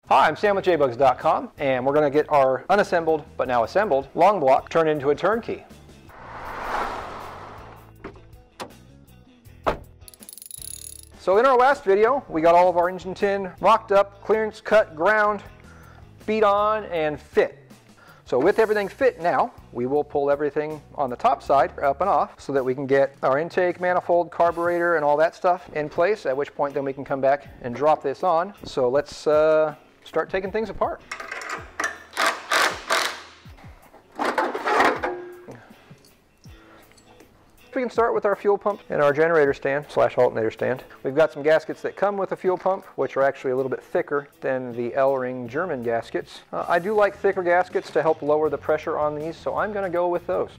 Hi, I'm Sam with JBugs.com, and we're going to get our unassembled, but now assembled, long block turned into a turnkey. So in our last video, we got all of our engine tin mocked up, clearance, cut, ground, beat on, and fit. So with everything fit now, we will pull everything on the top side up and off so that we can get our intake, manifold, carburetor, and all that stuff in place, at which point then we can come back and drop this on. So let's start taking things apart. We can start with our fuel pump and our generator stand / alternator stand. We've got some gaskets that come with a fuel pump, which are actually a little bit thicker than the L-ring German gaskets. I do like thicker gaskets to help lower the pressure on these, so I'm going to go with those.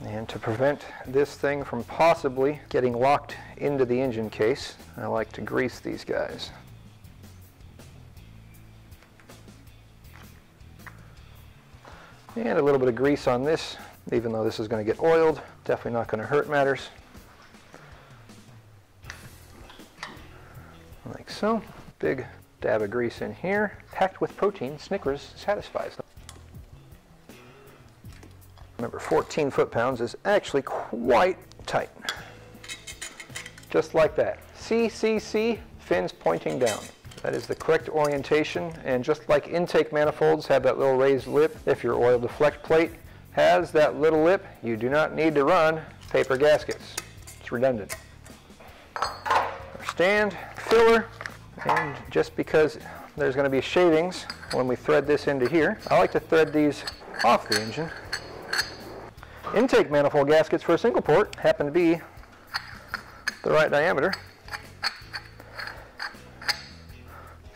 And to prevent this thing from possibly getting locked into the engine case, I like to grease these guys. And a little bit of grease on this. Even though this is going to get oiled, definitely not going to hurt matters. Like so. Big dab of grease in here. Packed with protein, Snickers satisfies them. Remember, 14 foot-pounds is actually quite tight. Just like that. C, fins pointing down. That is the correct orientation, and just like intake manifolds have that little raised lip, if your oil deflect plate has that little lip, you do not need to run paper gaskets. It's redundant. Our stand, filler, and just because there's going to be shavings when we thread this into here, I like to thread these off the engine. Intake manifold gaskets for a single port happen to be the right diameter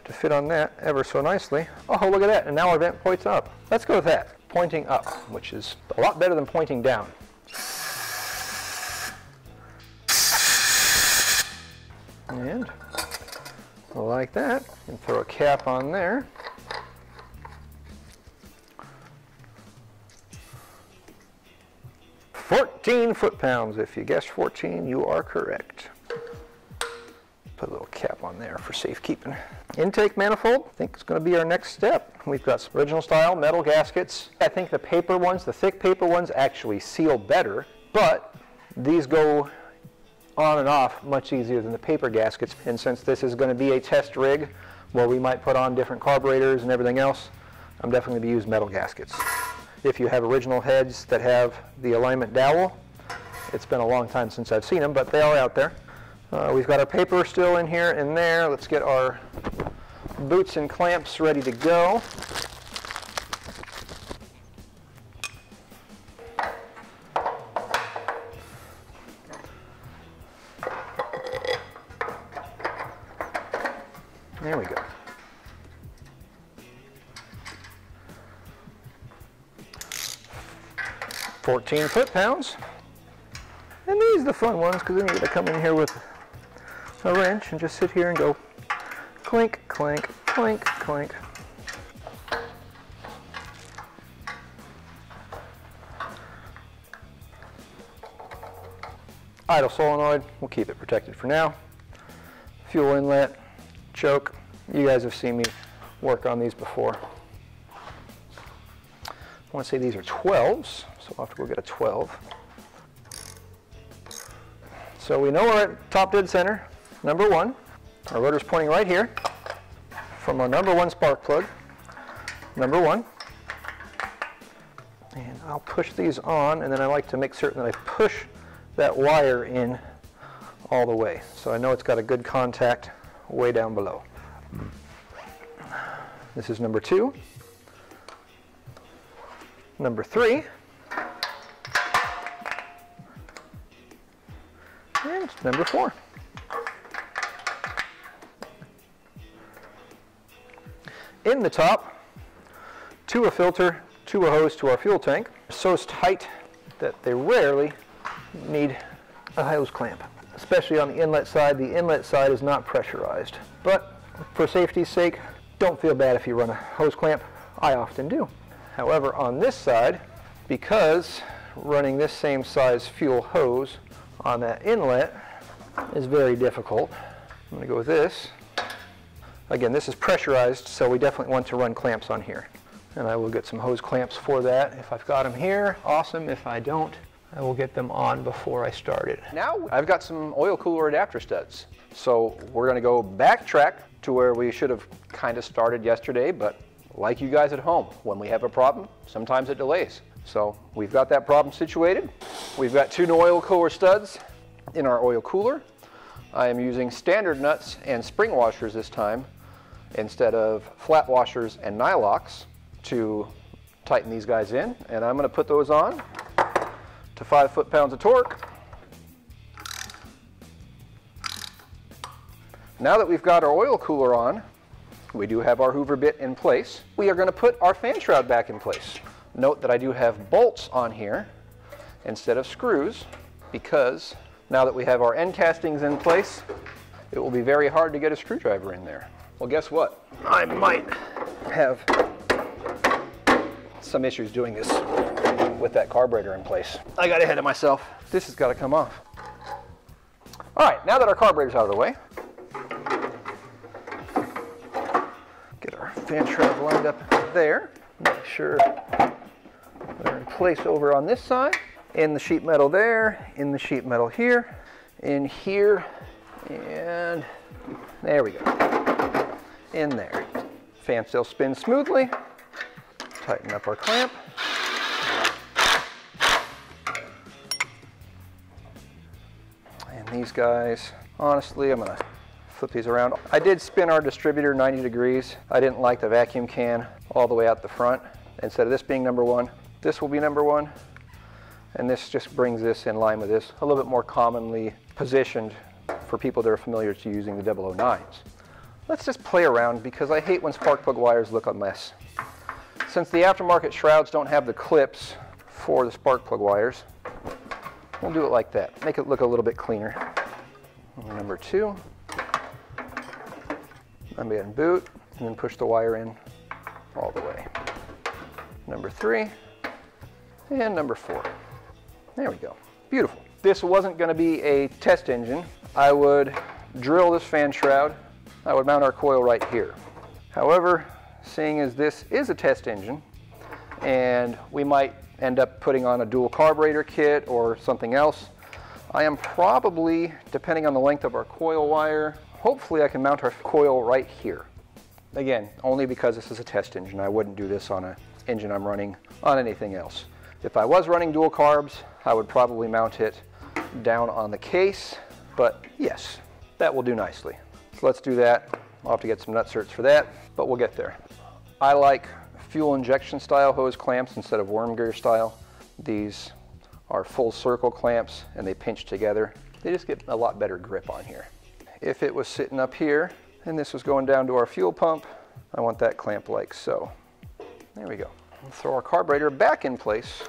to fit on that ever so nicely. Oh, look at that, and now our vent points up. Let's go with that. Pointing up, which is a lot better than pointing down. And like that, and throw a cap on there. "14 foot-pounds. If you guessed 14, you are correct. Put a little cap on there for safekeeping. Intake manifold, I think it's going to be our next step. We've got some original style metal gaskets. I think the paper ones, the thick paper ones, actually seal better, but these go on and off much easier than the paper gaskets. And since this is going to be a test rig where we might put on different carburetors and everything else, I'm definitely going to use metal gaskets. If you have original heads that have the alignment dowel, it's been a long time since I've seen them, but they are out there. We've got our paper still in here and there. Let's get our boots and clamps ready to go. There we go. "14 foot-pounds. And these are the fun ones, because then you get to come in here with a wrench and just sit here and go clink, clink, clink, clink. Idle solenoid, we'll keep it protected for now. Fuel inlet, choke. You guys have seen me work on these before. I want to say these are 12s, so I'll have to go get a 12. So we know we're at top dead center, number 1. Our rotor's pointing right here from our number 1 spark plug, number 1. And I'll push these on, and then I like to make certain that I push that wire in all the way. So I know it's got a good contact way down below. This is number 2. Number 3. And number 4. In the top, to a filter, to a hose, to our fuel tank. So tight that they rarely need a hose clamp, especially on the inlet side. The inlet side is not pressurized, but for safety's sake, don't feel bad if you run a hose clamp. I often do. However, on this side, because running this same size fuel hose on that inlet is very difficult, I'm going to go with this. Again, this is pressurized, so we definitely want to run clamps on here. And I will get some hose clamps for that. If I've got them here, awesome. If I don't, I will get them on before I start it. Now I've got some oil cooler adapter studs. So we're gonna go backtrack to where we should have kind of started yesterday, but like you guys at home, when we have a problem, sometimes it delays. So we've got that problem situated. We've got 2 new oil cooler studs in our oil cooler. I am using standard nuts and spring washers this time instead of flat washers and nylocks to tighten these guys in. And I'm going to put those on to 5 foot-pounds of torque. Now that we've got our oil cooler on, we do have our Hoover bit in place. We are going to put our fan shroud back in place. Note that I do have bolts on here instead of screws, because now that we have our end castings in place, it will be very hard to get a screwdriver in there. Well, guess what? I might have some issues doing this with that carburetor in place. I got ahead of myself. This has got to come off. All right, now that our carburetor's out of the way, get our fan shroud lined up there. Make sure they're in place over on this side. In the sheet metal there, in the sheet metal here, in here, and there we go. In there. Fan still spins smoothly. Tighten up our clamp. And these guys, honestly, I'm gonna flip these around. I did spin our distributor 90 degrees. I didn't like the vacuum can all the way out the front. Instead of this being number 1, this will be number 1. And this just brings this in line with this, a little bit more commonly positioned for people that are familiar to using the 009s. Let's just play around, because I hate when spark plug wires look a mess. Since the aftermarket shrouds don't have the clips for the spark plug wires, we'll do it like that. Make it look a little bit cleaner. Number 2, I'm going to boot and then push the wire in all the way. Number 3 and number 4. There we go. Beautiful. This wasn't going to be a test engine. I would drill this fan shroud. I would mount our coil right here. However, seeing as this is a test engine, and we might end up putting on a dual carburetor kit or something else, I am probably, depending on the length of our coil wire, hopefully I can mount our coil right here. Again, only because this is a test engine. I wouldn't do this on an engine I'm running on anything else. If I was running dual carbs, I would probably mount it down on the case, but yes, that will do nicely. So let's do that. I'll have to get some nut certs for that, but we'll get there. I like fuel injection style hose clamps instead of worm gear style. These are full circle clamps and they pinch together. They just get a lot better grip on here. If it was sitting up here and this was going down to our fuel pump, I want that clamp like so. There we go. We'll throw our carburetor back in place.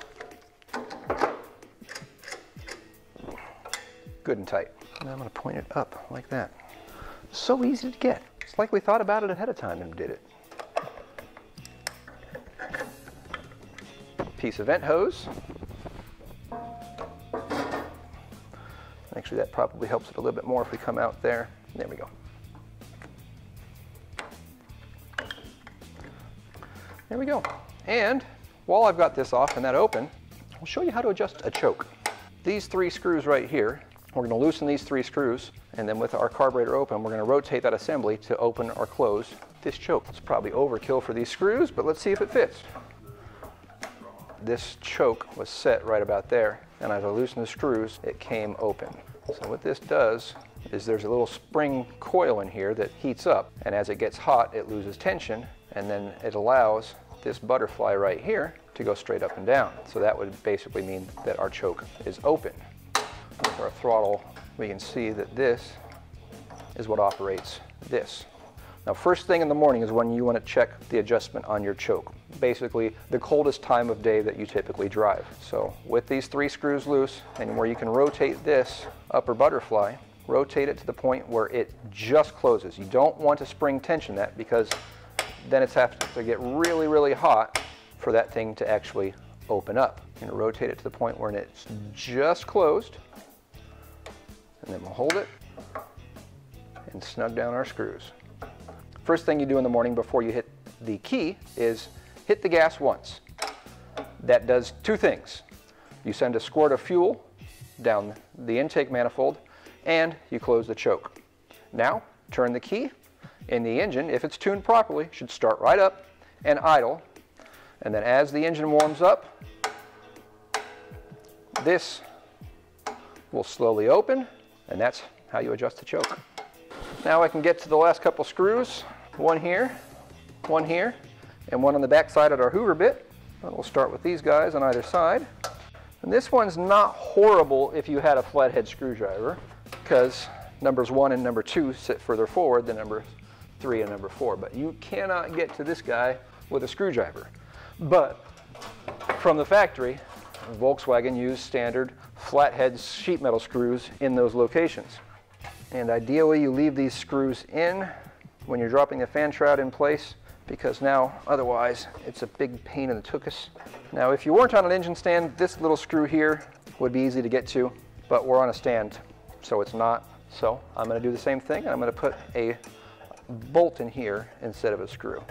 Good and tight. And I'm going to point it up like that. So easy to get. It's like we thought about it ahead of time and did it. Piece of vent hose. Actually, that probably helps it a little bit more if we come out there. There we go. There we go. And while I've got this off and that open, I'll show you how to adjust a choke. These 3 screws right here, we're going to loosen these 3 screws, and then with our carburetor open, we're going to rotate that assembly to open or close this choke. It's probably overkill for these screws, but let's see if it fits. This choke was set right about there, and as I loosen the screws, it came open. So what this does is there's a little spring coil in here that heats up, and as it gets hot, it loses tension, and then it allows this butterfly right here to go straight up and down. So that would basically mean that our choke is open. With our throttle, we can see that this is what operates this. Now, first thing in the morning is when you want to check the adjustment on your choke. Basically, the coldest time of day that you typically drive. So with these 3 screws loose, and where you can rotate this upper butterfly, rotate it to the point where it just closes. You don't want to spring tension that, because then it's have to get really, really hot for that thing to actually open up. You're going to rotate it to the point where it's just closed, and then we'll hold it and snug down our screws. First thing you do in the morning before you hit the key is hit the gas once. That does two things. You send a squirt of fuel down the intake manifold and you close the choke. Now turn the key and the engine, if it's tuned properly, should start right up and idle. And then as the engine warms up, this will slowly open, and that's how you adjust the choke. Now I can get to the last couple screws. One here, and one on the back side at our hoover bit. We'll start with these guys on either side. And this one's not horrible if you had a flathead screwdriver, because numbers 1 and number 2 sit further forward than number 3 and number 4. But you cannot get to this guy with a screwdriver. But from the factory, Volkswagen used standard flathead sheet metal screws in those locations. And ideally you leave these screws in when you're dropping the fan shroud in place, because now otherwise it's a big pain in the tuchus. Now if you weren't on an engine stand, this little screw here would be easy to get to, but we're on a stand, so it's not. So I'm going to do the same thing. I'm going to put a bolt in here instead of a screw,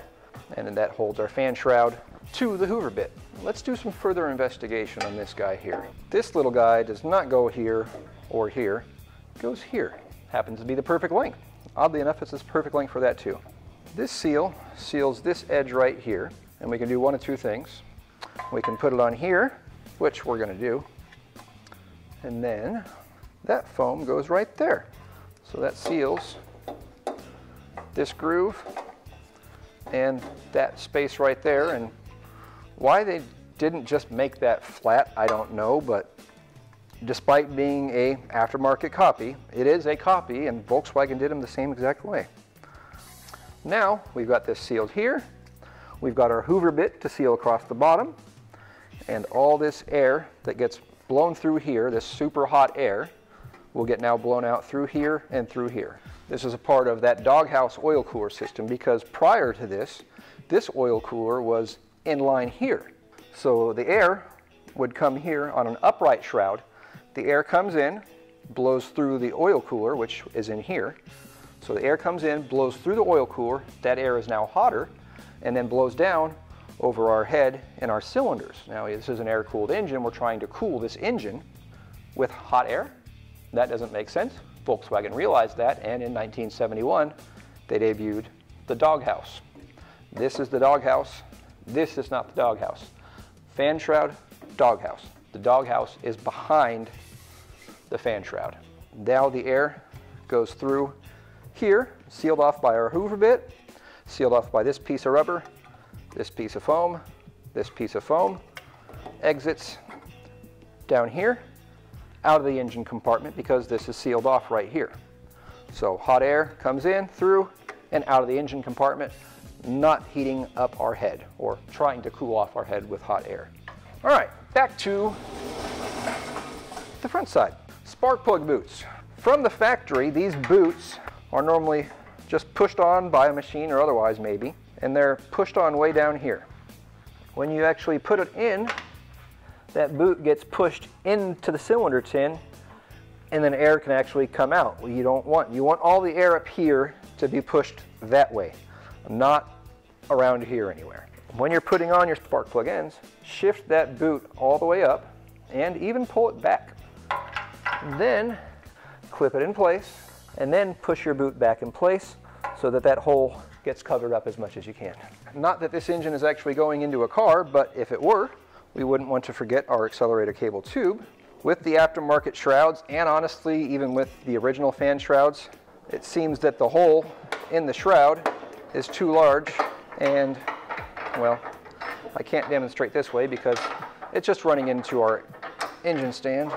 and then that holds our fan shroud to the hoover bit. Let's do some further investigation on this guy here. This little guy does not go here or here, it goes here. Happens to be the perfect length. Oddly enough, it's this perfect length for that too. This seal seals this edge right here, and we can do one of two things. We can put it on here, which we're going to do, and then that foam goes right there. So that seals this groove and that space right there. And why they didn't just make that flat, I don't know, but despite being a aftermarket copy, it is a copy, and Volkswagen did them the same exact way. Now we've got this sealed here. We've got our hoover bit to seal across the bottom, and all this air that gets blown through here, this super hot air, will get now blown out through here and through here. This is a part of that doghouse oil cooler system, because prior to this, this oil cooler was in line here. So the air would come here on an upright shroud. The air comes in, blows through the oil cooler, which is in here. So the air comes in, blows through the oil cooler. That air is now hotter, and then blows down over our head and our cylinders. Now this is an air-cooled engine. We're trying to cool this engine with hot air. That doesn't make sense. Volkswagen realized that, and in 1971, they debuted the doghouse. This is the doghouse. This is not the doghouse. Fan shroud, doghouse. The doghouse is behind the fan shroud. Now the air goes through here, sealed off by our hoover bit, sealed off by this piece of rubber, this piece of foam, this piece of foam, exits down here, out of the engine compartment, because this is sealed off right here. So hot air comes in, through, and out of the engine compartment, not heating up our head, or trying to cool off our head with hot air. All right, back to the front side. Spark plug boots. From the factory, these boots are normally just pushed on by a machine, or otherwise maybe, and they're pushed on way down here. When you actually put it in, that boot gets pushed into the cylinder tin, and then air can actually come out. Well, you want all the air up here to be pushed that way, not around here anywhere. When you're putting on your spark plug ends, shift that boot all the way up and even pull it back. Then clip it in place, and then push your boot back in place so that that hole gets covered up as much as you can. Not that this engine is actually going into a car, but if it were, we wouldn't want to forget our accelerator cable tube. With the aftermarket shrouds, and honestly even with the original fan shrouds, it seems that the hole in the shroud is too large, and well, I can't demonstrate this way because it's just running into our engine stand,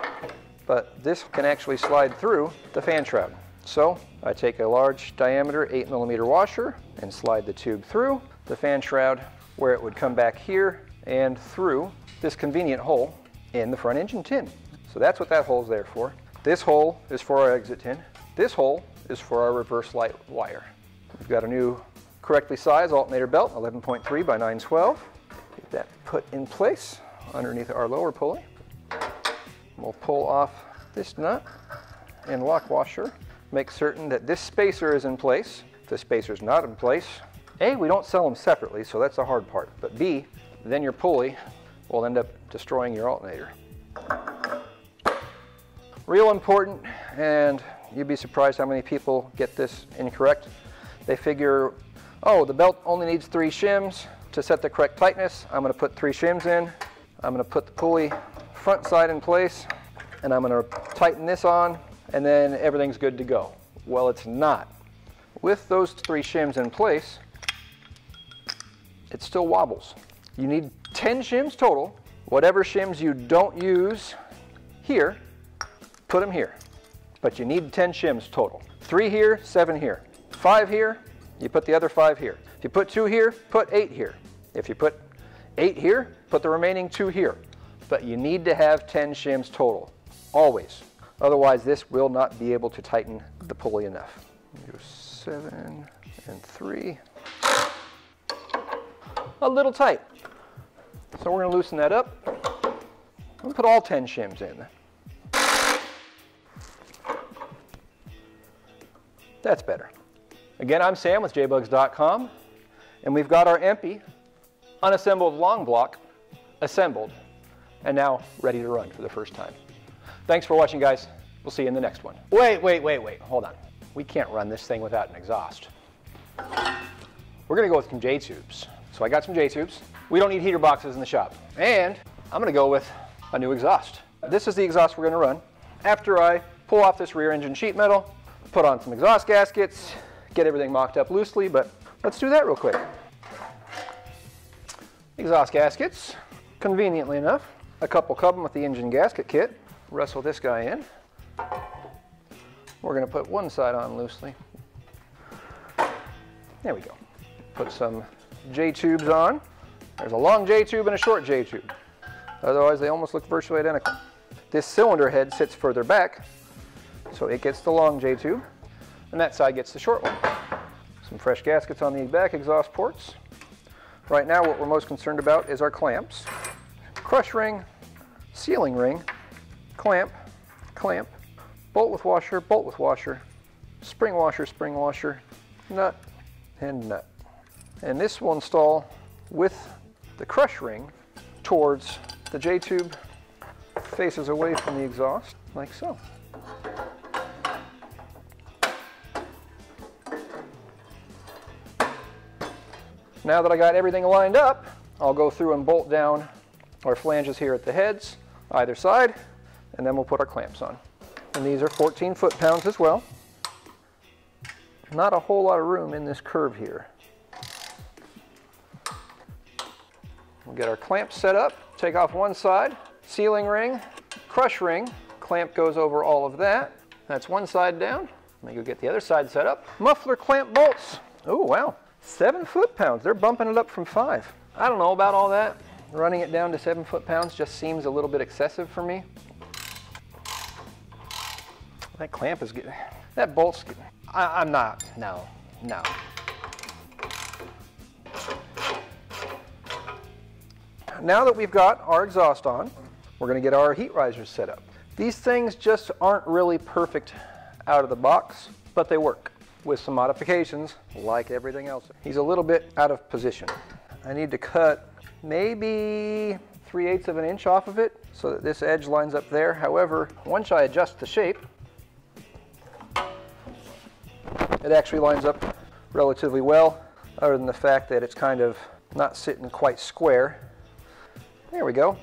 but this can actually slide through the fan shroud. So I take a large diameter 8mm washer and slide the tube through the fan shroud, where it would come back here and through this convenient hole in the front engine tin. So that's what that hole's there for. This hole is for our exit tin. This hole is for our reverse light wire. We've got a new correctly sized alternator belt, 11.3 by 912. Get that put in place underneath our lower pulley. We'll pull off this nut and lock washer. Make certain that this spacer is in place, If the spacer's not in place, A, we don't sell them separately, so that's the hard part. But B, then your pulley will end up destroying your alternator. Real important, and you'd be surprised how many people get this incorrect. They figure, oh, the belt only needs 3 shims to set the correct tightness. I'm going to put 3 shims in. I'm going to put the pulley front side in place, and I'm going to tighten this on, and then everything's good to go. Well, it's not. With those 3 shims in place, it still wobbles. You need 10 shims total. Whatever shims you don't use here, put them here. But you need 10 shims total. 3 here, 7 here. 5 here, you put the other 5 here. If you put 2 here, put 8 here. If you put 8 here, put the remaining 2 here. But you need to have 10 shims total, always. Otherwise, this will not be able to tighten the pulley enough. Do 7 and 3. A little tight. So we're going to loosen that up. We'll put all 10 shims in. That's better. Again, I'm Sam with JBugs.com, and we've got our EMPI Unassembled long block assembled and now ready to run for the first time. Thanks for watching, guys. We'll see you in the next one. Wait, hold on. We can't run this thing without an exhaust. We're going to go with some J-tubes. So I got some J-tubes. We don't need heater boxes in the shop. And I'm going to go with a new exhaust. This is the exhaust we're going to run. After I pull off this rear engine sheet metal, put on some exhaust gaskets, get everything mocked up loosely, but let's do that real quick. Exhaust gaskets, conveniently enough, a couple come with the engine gasket kit. Wrestle this guy in. We're going to put one side on loosely. There we go. Put some J-tubes on. There's a long J-tube and a short J-tube. Otherwise, they almost look virtually identical. This cylinder head sits further back, so it gets the long J-tube, and that side gets the short one. Some fresh gaskets on the back exhaust ports. Right now, what we're most concerned about is our clamps. Crush ring, sealing ring, clamp, clamp, bolt with washer, spring washer, nut, and nut. And this will install with the crush ring towards the J-tube, faces away from the exhaust, like so. Now that I got everything lined up, I'll go through and bolt down our flanges here at the heads, either side, and then we'll put our clamps on. And these are 14 foot-pounds as well. Not a whole lot of room in this curve here. We'll get our clamps set up, take off one side, sealing ring, crush ring, clamp goes over all of that. That's one side down. Let me go get the other side set up. Muffler clamp bolts. Oh, wow. 7 foot-pounds. They're bumping it up from 5. I don't know about all that. Running it down to 7 foot-pounds just seems a little bit excessive for me. That clamp is getting, that bolt's getting, I'm not, no. Now that we've got our exhaust on, we're going to get our heat risers set up. These things just aren't really perfect out of the box, but they work with some modifications like everything else. He's a little bit out of position. I need to cut maybe 3/8 of an inch off of it so that this edge lines up there. However, once I adjust the shape, it actually lines up relatively well, other than the fact that it's kind of not sitting quite square. There we go.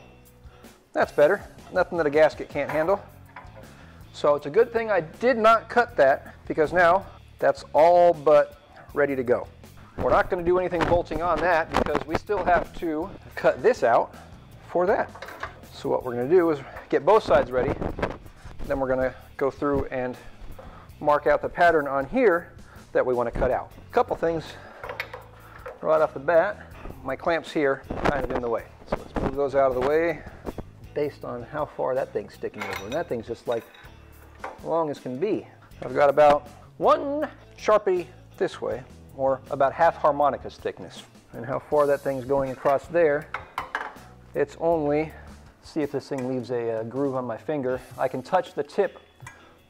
That's better. Nothing that a gasket can't handle. So it's a good thing I did not cut that, because now that's all but ready to go. We're not going to do anything bolting on that because we still have to cut this out for that. So what we're going to do is get both sides ready. Then we're going to go through and mark out the pattern on here that we want to cut out. A couple things right off the bat. My clamps here kind of in the way. So let's move those out of the way based on how far that thing's sticking over. And that thing's just like long as can be. I've got about 1 Sharpie this way, or about half harmonicas thickness. And how far that thing's going across there, it's only, see if this thing leaves a groove on my finger. I can touch the tip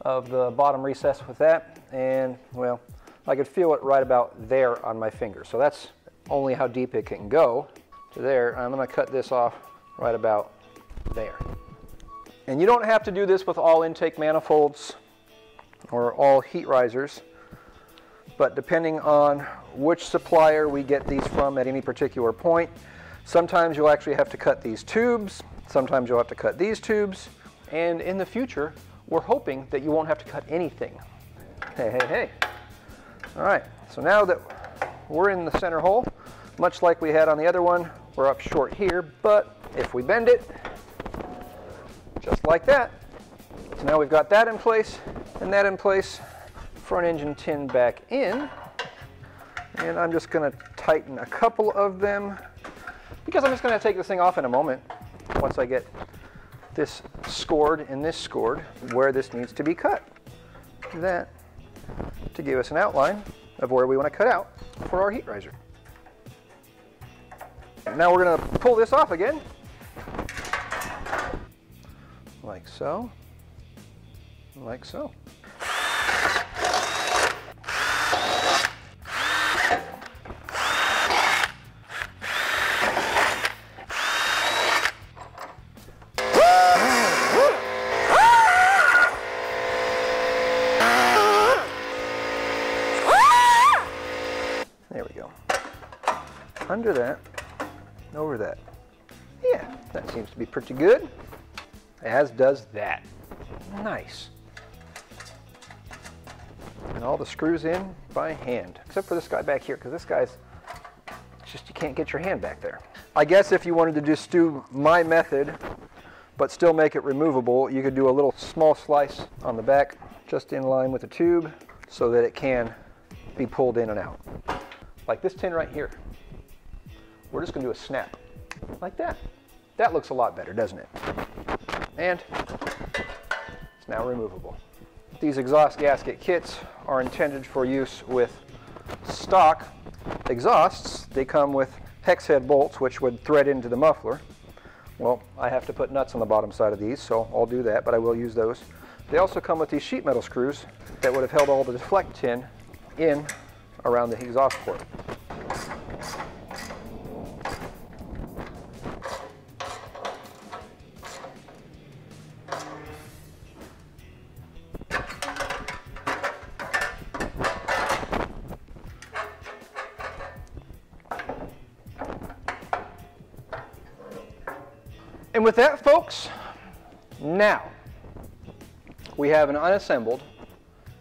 of the bottom recess with that, and well, I could feel it right about there on my finger. So that's only how deep it can go to there. I'm going to cut this off right about there. And you don't have to do this with all intake manifolds or all heat risers, but depending on which supplier we get these from at any particular point, sometimes you'll actually have to cut these tubes, sometimes you'll have to cut these tubes, and in the future, we're hoping that you won't have to cut anything. Hey, hey, hey. All right, so now that we're in the center hole, much like we had on the other one, we're up short here, but if we bend it, just like that, so now we've got that in place and that in place, front engine tin back in, and I'm just going to tighten a couple of them because I'm just going to take this thing off in a moment once I get this scored and this scored where this needs to be cut. That to give us an outline of where we want to cut out for our heat riser. Now we're going to pull this off again, like so, like so. There we go. Under that, over that. Yeah, that seems to be pretty good, as does that. Nice. And all the screws in by hand, except for this guy back here, because this guy's just, you can't get your hand back there. I guess if you wanted to just do my method, but still make it removable, you could do a little small slice on the back, just in line with the tube, so that it can be pulled in and out. Like this tin right here. We're just going to do a snap, like that. That looks a lot better, doesn't it? And it's now removable. These exhaust gasket kits are intended for use with stock exhausts. They come with hex head bolts, which would thread into the muffler. Well, I have to put nuts on the bottom side of these, so I'll do that, but I will use those. They also come with these sheet metal screws that would have held all the deflect tin in around the exhaust port. And with that, folks, now we have an unassembled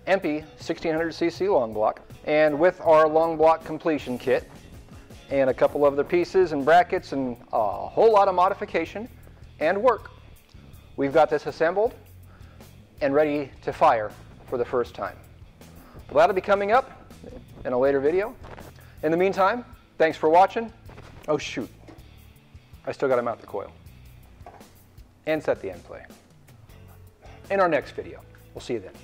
EMPI 1600cc long block, and with our long block completion kit and a couple of other pieces and brackets and a whole lot of modification and work, we've got this assembled and ready to fire for the first time. Well, that'll be coming up in a later video. In the meantime, thanks for watching. Oh shoot, I still got to mount the coil and set the end play. In our next video. We'll see you then.